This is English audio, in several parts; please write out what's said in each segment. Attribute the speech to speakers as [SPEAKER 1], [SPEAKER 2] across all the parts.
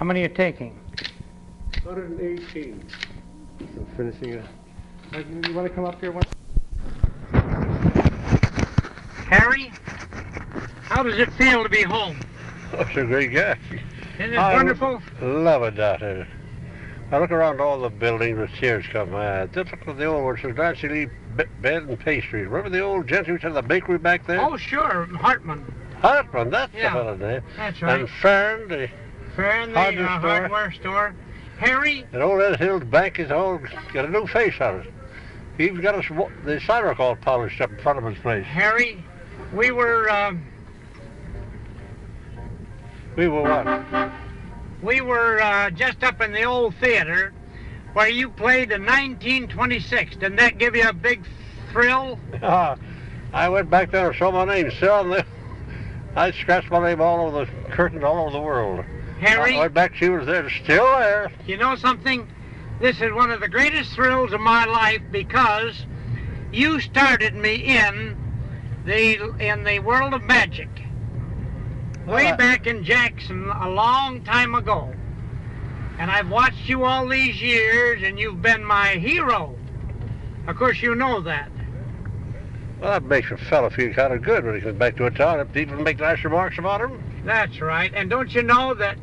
[SPEAKER 1] many are you taking?
[SPEAKER 2] 118. I'm finishing it. You want to come up here?
[SPEAKER 1] Harry, how does it feel to be home?
[SPEAKER 2] Oh, it's a great guy.
[SPEAKER 1] Isn't it wonderful?
[SPEAKER 2] Love it, Doctor. I look around all the buildings with tears come my eyes. Just look at the old ones, so Nancy Lee Bed and Pastries. Remember the old gentleman who had the bakery back there?
[SPEAKER 1] Oh, sure, Hartman.
[SPEAKER 2] Hartman, that's the
[SPEAKER 1] Yeah,
[SPEAKER 2] fellow's name.
[SPEAKER 1] That's right.
[SPEAKER 2] And Fern, the
[SPEAKER 1] hardware store. Harry?
[SPEAKER 2] And old Ed Hill's bank is all got a new face on it. He even got the sidewalk all polished up in front of his place.
[SPEAKER 1] Harry, we were
[SPEAKER 2] what?
[SPEAKER 1] We were just up in the old theater where you played in 1926. Didn't that give you a big thrill?
[SPEAKER 2] I went back there and saw my name still on there. I scratched my name all over the curtain all over the world.
[SPEAKER 1] Harry?
[SPEAKER 2] I went back, she was there, still there.
[SPEAKER 1] You know something? This is one of the greatest thrills of my life because you started me in the world of magic. Way back in Jackson a long time ago. And I've watched you all these years and you've been my hero. Of course you know that.
[SPEAKER 2] Well, that makes a fellow feel kind of good when he comes back to a town and people make nice remarks about him.
[SPEAKER 1] That's right. And don't you know that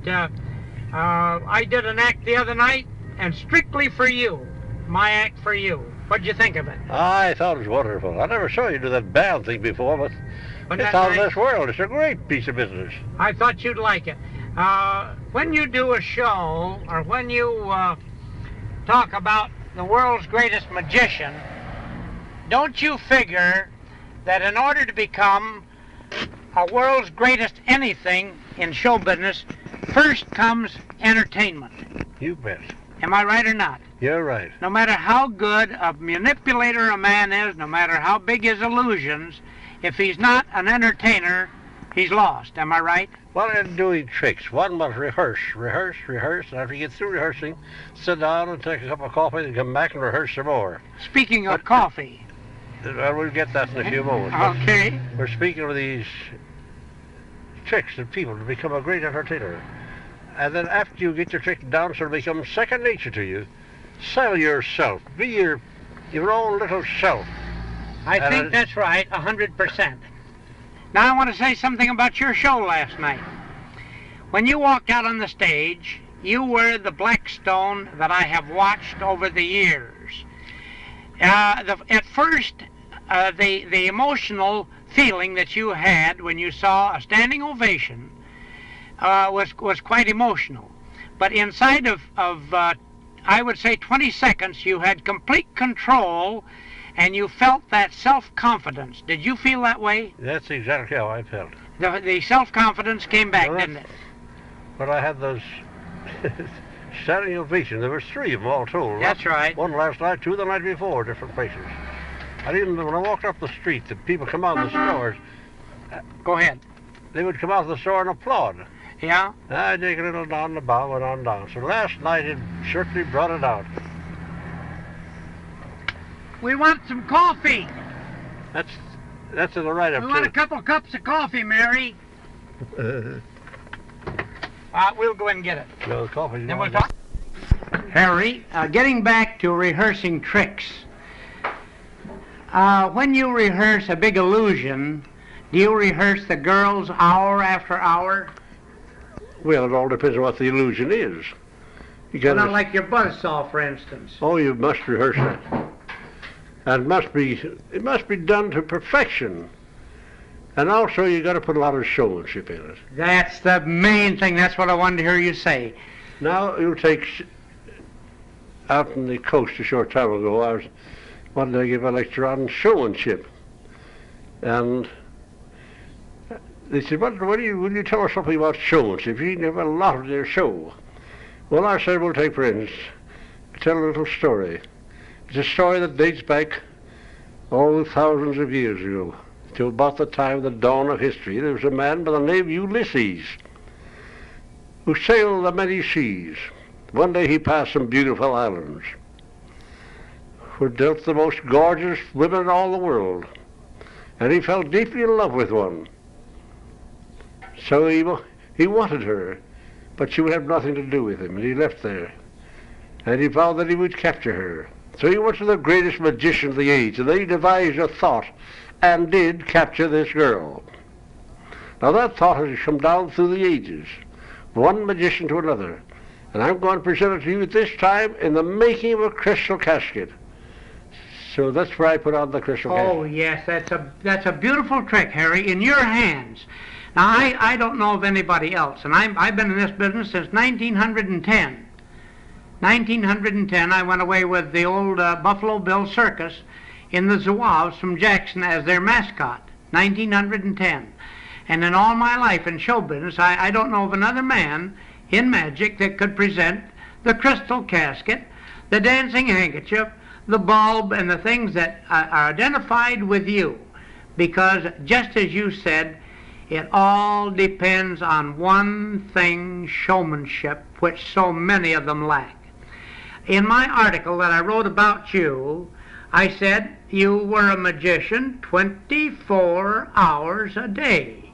[SPEAKER 1] I did an act the other night and strictly for you. My act for you. What'd you think of it?
[SPEAKER 2] I thought it was wonderful. I never saw you do that band thing before, but it's out of this world. It's a great piece of business.
[SPEAKER 1] I thought you'd like it. When you do a show, or when you talk about the world's greatest magician, don't you figure that in order to become a world's greatest anything in show business, first comes entertainment?
[SPEAKER 2] You bet.
[SPEAKER 1] Am I right or not?
[SPEAKER 2] You're right.
[SPEAKER 1] No matter how good a manipulator a man is, no matter how big his illusions, if he's not an entertainer, he's lost. Am I right?
[SPEAKER 2] Well, in doing tricks, one must rehearse, and after you get through rehearsing, sit down and take a cup of coffee and come back and rehearse some more.
[SPEAKER 1] Speaking of coffee.
[SPEAKER 2] Well, we'll get that in a few moments.
[SPEAKER 1] Okay.
[SPEAKER 2] We're speaking of these tricks of people to become a great entertainer. And then after you get your trick down so it becomes second nature to you, sell yourself. Be your own little self.
[SPEAKER 1] I think that's right, 100%. Now I want to say something about your show last night. When you walked out on the stage, you were the Blackstone that I have watched over the years. At first, the emotional feeling that you had when you saw a standing ovation was quite emotional. But inside of I would say 20 seconds, you had complete control and you felt that self-confidence. Did you feel that way?
[SPEAKER 2] That's exactly how I felt.
[SPEAKER 1] The self-confidence came back, didn't it?
[SPEAKER 2] But I had those standing ovations. There was 3 of them all told.
[SPEAKER 1] That's right.
[SPEAKER 2] One last night, 2 the night before, different places. And even when I walked up the street, the people come out of the stores.
[SPEAKER 1] Go ahead.
[SPEAKER 2] They would come out of the store and applaud.
[SPEAKER 1] Yeah?
[SPEAKER 2] I take a little down the bow, went on down. So last night it certainly brought it out.
[SPEAKER 1] We want some coffee.
[SPEAKER 2] That's to the right up.
[SPEAKER 1] We want a couple cups of coffee, Mary. We'll go in and get it.
[SPEAKER 2] No, coffee.
[SPEAKER 1] Then we'll talk. Harry, getting back to rehearsing tricks. When you rehearse a big illusion, do you rehearse the girls hour after hour?
[SPEAKER 2] Well, it all depends on what the illusion is.
[SPEAKER 1] Well, not like your buzzsaw, for instance.
[SPEAKER 2] Oh, you must rehearse that. And it must be done to perfection. And also, you got to put a lot of showmanship in it.
[SPEAKER 1] That's the main thing. That's what I wanted to hear you say.
[SPEAKER 2] Now, you take out on the coast a short time ago, I wanted to give a lecture on showmanship. And they said, will you tell us something about showmanship? You never a lot of their show. Well, I said, we'll take, for instance, tell a little story. It's a story that dates back, thousands of years ago, to about the time of the dawn of history. There was a man by the name of Ulysses, who sailed the many seas. One day he passed some beautiful islands, were dealt the most gorgeous women in all the world, and he fell deeply in love with one. So he wanted her, but she would have nothing to do with him, and he left there. And he vowed that he would capture her. So he went to the greatest magician of the age, and they devised a thought and did capture this girl. Now that thought has come down through the ages, one magician to another. And I'm going to present it to you at this time in the making of a crystal casket. So that's where I put on the crystal casket.
[SPEAKER 1] Oh, yes, that's a beautiful trick, Harry, in your hands. Now, I don't know of anybody else, and I've been in this business since 1910. 1910, I went away with the old Buffalo Bill Circus in the Zouaves from Jackson as their mascot, 1910. And in all my life in show business, I don't know of another man in magic that could present the crystal casket, the dancing handkerchief, the bulb, and the things that are identified with you. Because, just as you said, it all depends on one thing, showmanship, which so many of them lack. In my article that I wrote about you, I said you were a magician 24 hours a day.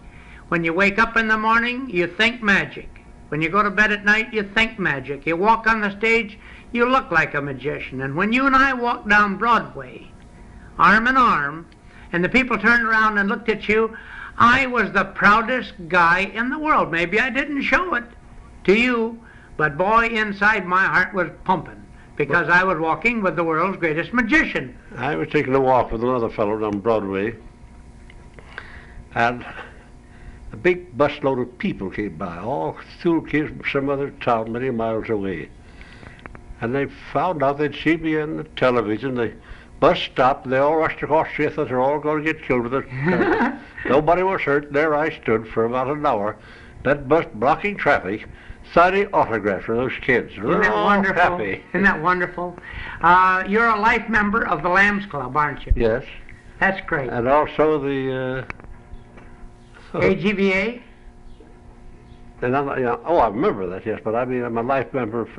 [SPEAKER 1] When you wake up in the morning, you think magic. When you go to bed at night, you think magic. You walk on the stage, you look like a magician. And when you and I walked down Broadway, arm in arm, and the people turned around and looked at you, I was the proudest guy in the world. Maybe I didn't show it to you, but boy, inside my heart was pumping because I was walking with the world's greatest magician.
[SPEAKER 2] I was taking a walk with another fellow down Broadway, and a big busload of people came by, all still came from some other town many miles away. And they found out they'd seen me on the television. The bus stopped, and they all rushed across the street. They're all going to get killed with it. Nobody was hurt. There I stood for about an hour, that bus blocking traffic, signing autographs for those kids.
[SPEAKER 1] Isn't that wonderful?
[SPEAKER 2] Happy.
[SPEAKER 1] Isn't that wonderful? You're a life member of the Lambs Club, aren't you?
[SPEAKER 2] Yes.
[SPEAKER 1] That's great.
[SPEAKER 2] And also the...
[SPEAKER 1] AGVA?
[SPEAKER 2] And I remember that, yes, but I mean, I'm a life member of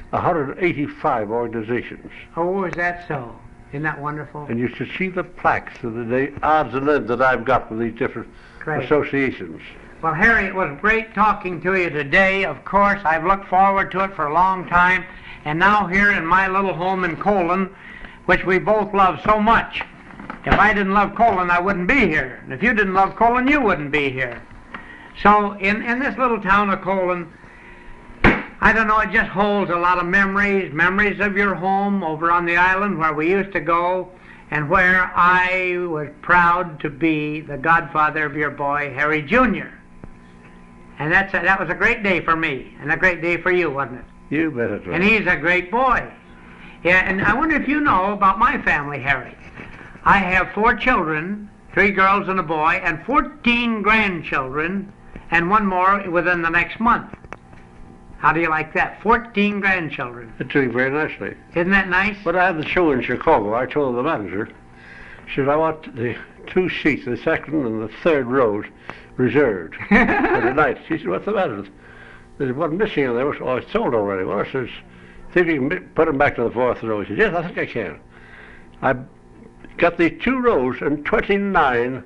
[SPEAKER 2] 185 organizations.
[SPEAKER 1] Oh, is that so? Isn't that wonderful?
[SPEAKER 2] And you should see the plaques and the odds and ends that I've got from these different associations.
[SPEAKER 1] Well, Harry, it was great talking to you today. Of course, I've looked forward to it for a long time. And now here in my little home in Colon, which we both love so much. If I didn't love Colon, I wouldn't be here. And if you didn't love Colon, you wouldn't be here. So in this little town of Colon, I don't know, it just holds a lot of memories of your home over on the island where we used to go and where I was proud to be the godfather of your boy, Harry Jr. And that was a great day for me and a great day for you, wasn't it?
[SPEAKER 2] You bet it was.
[SPEAKER 1] And he's a great boy. Yeah, and I wonder if you know about my family, Harry. I have 4 children, 3 girls and a boy, and 14 grandchildren, and 1 more within the next month. How do you like that? 14 grandchildren.
[SPEAKER 2] It's doing very nicely.
[SPEAKER 1] Isn't that nice?
[SPEAKER 2] When I had the show in Chicago, I told the manager, she said, I want the 2 seats, the second and the third rows, reserved for the night. She said, what's the matter? There's one missing in there. Oh, it's sold already. Well, I says, see if you can put them back to the 4th row. He said, yes, I think I can. I got the 2 rows and 29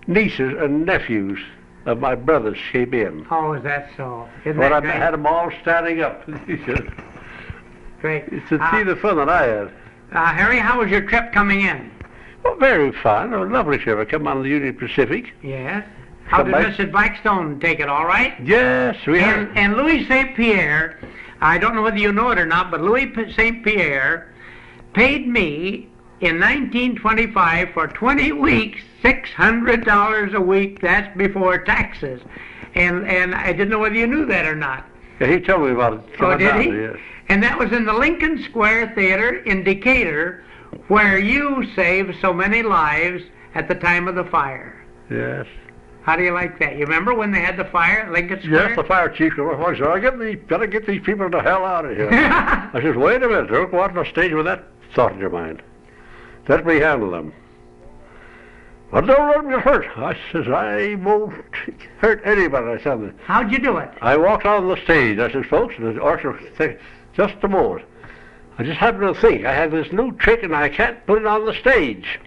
[SPEAKER 2] nieces and nephews of my brothers came in.
[SPEAKER 1] Oh, is that so? Isn't
[SPEAKER 2] But
[SPEAKER 1] that
[SPEAKER 2] I
[SPEAKER 1] great?
[SPEAKER 2] had them all standing up.
[SPEAKER 1] Great.
[SPEAKER 2] To see the fun that I had.
[SPEAKER 1] Harry, how was your trip coming in?
[SPEAKER 2] Well, very fine. A lovely trip. I come on the Union Pacific.
[SPEAKER 1] Yes. How did Mrs. Blackstone take it, all right?
[SPEAKER 2] Yes, we had.
[SPEAKER 1] And Louis St. Pierre, I don't know whether you know it or not, but Louis St. Pierre paid me in 1925 for 20 weeks, $600 a week. That's before taxes. And I didn't know whether you knew that or not.
[SPEAKER 2] Yeah, he told me about it.
[SPEAKER 1] Oh, did he?
[SPEAKER 2] Yes.
[SPEAKER 1] And that was in the Lincoln Square Theater in Decatur, where you saved so many lives at the time of the fire.
[SPEAKER 2] Yes.
[SPEAKER 1] How do you like that? You remember when they had the fire at Lincoln Square?
[SPEAKER 2] Yes, the fire chief said, gotta get these people the hell out of here. I said, wait a minute, don't go out on the stage with that thought in your mind. Let me handle them. Well, don't let me get hurt. I says, I won't hurt anybody. I said,
[SPEAKER 1] how'd you do it?
[SPEAKER 2] I walked on the stage. I said, folks, the orchestra, just a moment. I just happened to think I have this new trick and I can't put it on the stage.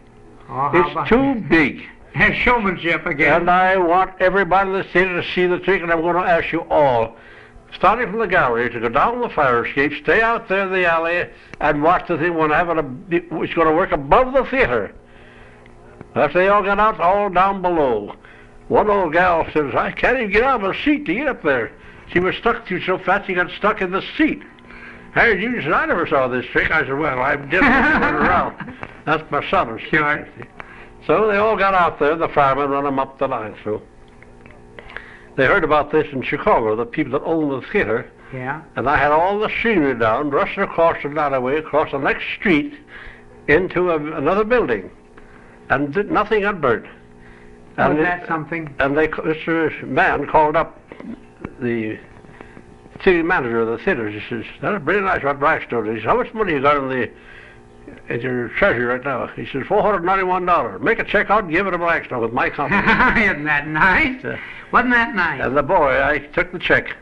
[SPEAKER 1] Oh,
[SPEAKER 2] it's too big.
[SPEAKER 1] Showmanship again.
[SPEAKER 2] And I want everybody in the theater to see the trick, and I'm going to ask you all, starting from the gallery to go down the fire escape, stay out there in the alley, and watch the thing it's going to work above the theater. After they all got out, all down below. One old gal says, I can't even get out of a seat to get up there. She was stuck, she was so fat she got stuck in the seat. Harry Jr. said, I never saw this trick. I said, well, I did run around. That's my son.
[SPEAKER 1] Sure.
[SPEAKER 2] So they all got out there, the firemen run them up the line. So they heard about this in Chicago, the people that owned the theater.
[SPEAKER 1] Yeah.
[SPEAKER 2] And I had all the scenery down, rushing across the alleyway, across the next street, into another building. And nothing got burnt.
[SPEAKER 1] Was that something?
[SPEAKER 2] And this man called up the city manager of the theater. He says, that's pretty nice what Blackstone is. He says, how much money you got in your treasury right now? He says, $491. Make a check out and give it to Blackstone with my company.
[SPEAKER 1] Isn't that nice? Wasn't that nice?
[SPEAKER 2] And the boy, I took the check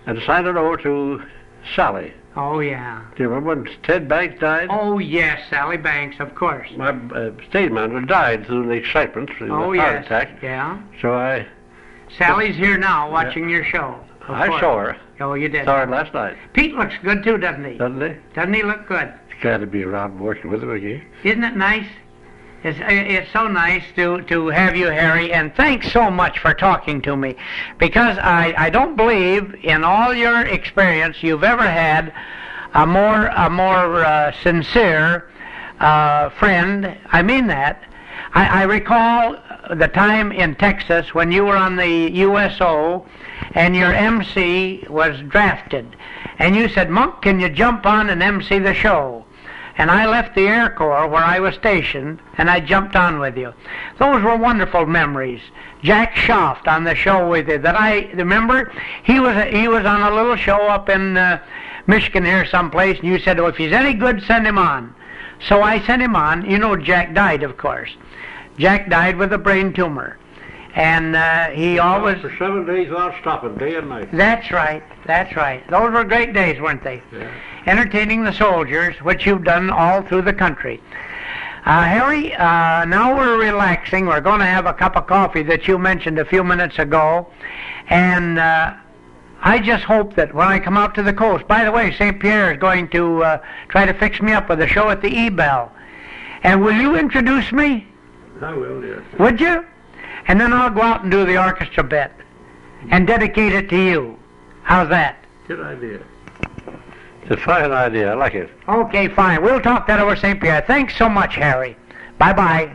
[SPEAKER 2] and signed it over to Sally.
[SPEAKER 1] Oh, yeah.
[SPEAKER 2] Do you remember when Ted Banks died?
[SPEAKER 1] Oh, yes, Sally Banks, of course.
[SPEAKER 2] My stage manager died through the excitement, through the heart attack.
[SPEAKER 1] Yeah.
[SPEAKER 2] So
[SPEAKER 1] Sally's here now watching your show.
[SPEAKER 2] I saw her.
[SPEAKER 1] Oh, you did?
[SPEAKER 2] Saw her last night.
[SPEAKER 1] Pete looks good, too, doesn't he?
[SPEAKER 2] Doesn't he?
[SPEAKER 1] Doesn't he look good?
[SPEAKER 2] It's glad to be around working with him again.
[SPEAKER 1] Isn't it nice? It's so nice to have you, Harry, and thanks so much for talking to me, because I don't believe in all your experience you've ever had a more sincere friend. I mean that. I recall the time in Texas when you were on the USO and your MC was drafted, and you said, Monk, can you jump on and MC the show? And I left the Air Corps where I was stationed, and I jumped on with you. Those were wonderful memories. Jack Schaft on the show with you. That I remember, he was on a little show up in Michigan here someplace, and you said, "Oh, if he's any good, send him on." So I sent him on. You know, Jack died, of course. Jack died with a brain tumor, and he always
[SPEAKER 2] for 7 days without stopping, day and night.
[SPEAKER 1] That's right. That's right. Those were great days, weren't they?
[SPEAKER 2] Yeah.
[SPEAKER 1] Entertaining the soldiers, which you've done all through the country. Harry, now we're relaxing. We're going to have a cup of coffee that you mentioned a few minutes ago. And I just hope that when I come out to the coast, by the way, St. Pierre is going to try to fix me up with a show at the E-Bell. And will you introduce me?
[SPEAKER 2] I will, yes.
[SPEAKER 1] Would you? And then I'll go out and do the orchestra bit and dedicate it to you. How's that?
[SPEAKER 2] Good idea. It's a fine idea. I like it.
[SPEAKER 1] Okay, fine. We'll talk that over St. Pierre. Thanks so much, Harry. Bye-bye.